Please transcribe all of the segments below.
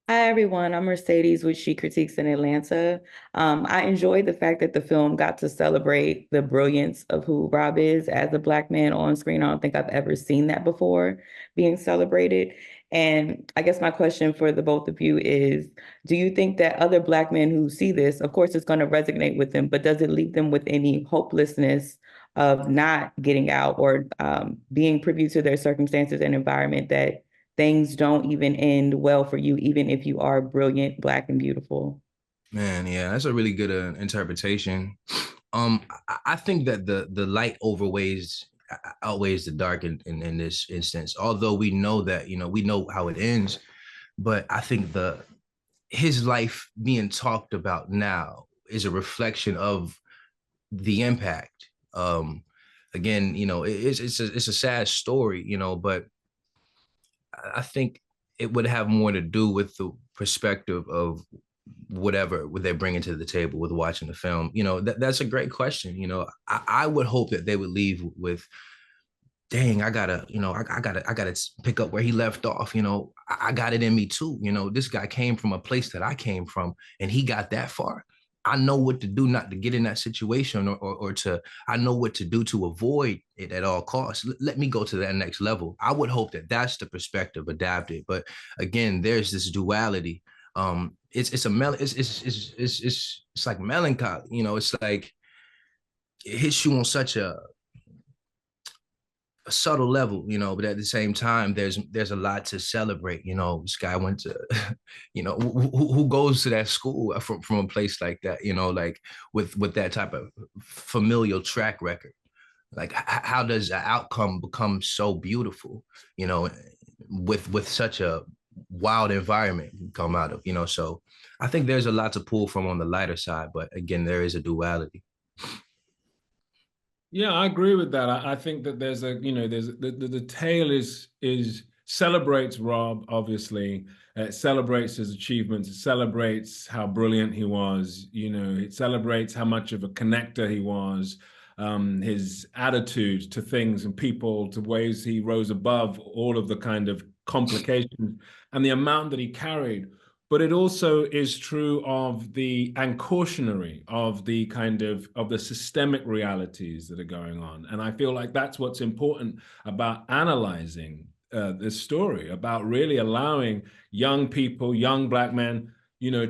Hi everyone, I'm Mercedes with She Critiques in Atlanta. I enjoyed the fact that the film got to celebrate the brilliance of who Rob is as a Black man on screen. I don't think I've ever seen that before being celebrated. And I guess my question for the both of you is, do you think that other Black men who see this, of course, it's going to resonate with them, but does it leave them with any hopelessness of not getting out or being privy to their circumstances and environment that things don't even end well for you, even if you are brilliant, Black, and beautiful? Man, yeah, that's a really good interpretation. I think that the light outweighs the dark in this instance. Although we know that, we know how it ends, but I think the his life being talked about now is a reflection of the impact. Again, it's a sad story, but I think it would have more to do with the perspective of whatever would they bring into the table with watching the film. That's a great question. I would hope that they would leave with, dang, I gotta pick up where he left off. I got it in me too. This guy came from a place that I came from, and he got that far. I know what to do not to get in that situation, or to, I know what to do to avoid it at all costs. Let me go to that next level. I would hope that that's the perspective adapted. But again, there's this duality. It's like melancholy. It's like it hits you on such a subtle level, but at the same time, there's a lot to celebrate. This guy went to, who goes to that school from a place like that, like with that type of familial track record. Like, how does the outcome become so beautiful, with such a wild environment come out of, So I think there's a lot to pull from on the lighter side, but again, there is a duality. Yeah, I agree with that. I think that there's a, there's the tale is celebrates Rob, obviously. It celebrates his achievements. It celebrates how brilliant he was. It celebrates how much of a connector he was, his attitude to things and people, to ways he rose above all of the kind of complications and the amount that he carried. But it also is true of the and cautionary of the kind of the systemic realities that are going on. And I feel like that's what's important about analyzing this story, about really allowing young people, young Black men,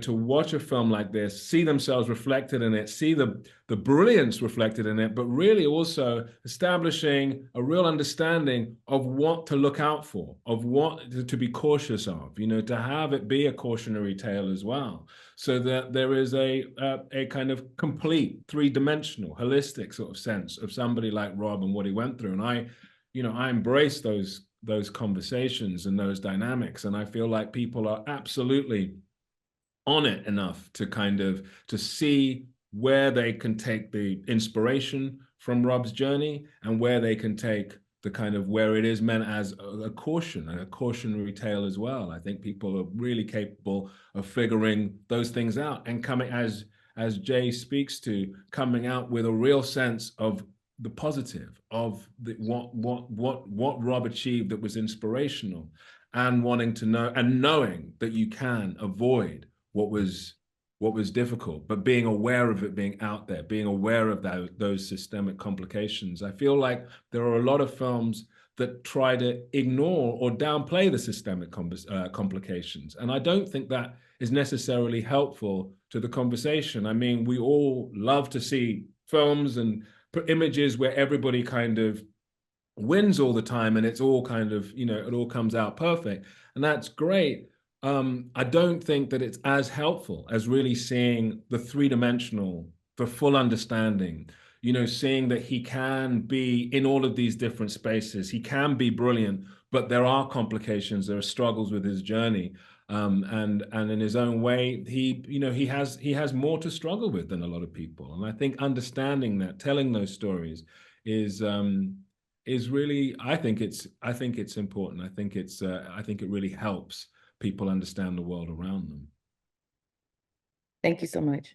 to watch a film like this, see themselves reflected in it, see the brilliance reflected in it, but really also establishing a real understanding of what to look out for, of what to be cautious of, to have it be a cautionary tale as well, so that there is a kind of complete three-dimensional, holistic sort of sense of somebody like Rob and what he went through. And I embrace those conversations and those dynamics, and I feel like people are absolutely on it enough to kind of to see where they can take the inspiration from Rob's journey and where they can take the kind of where it is meant as a caution and a cautionary tale as well. I think people are really capable of figuring those things out and coming, as Jay speaks to, coming out with a real sense of the positive of what Rob achieved that was inspirational, and wanting to know and knowing that you can avoid what was difficult, but being aware of it being out there, being aware of those systemic complications. I feel like there are a lot of films that try to ignore or downplay the systemic complications. And I don't think that is necessarily helpful to the conversation. I mean, we all love to see films and images where everybody kind of wins all the time and it's all kind of, it all comes out perfect. And that's great. I don't think that it's as helpful as really seeing the three-dimensional, the full understanding, seeing that he can be in all of these different spaces. He can be brilliant, but there are complications, there are struggles with his journey. And in his own way, he has more to struggle with than a lot of people. And I think understanding that, telling those stories is really, I think it's important. I think it really helps people understand the world around them. Thank you so much.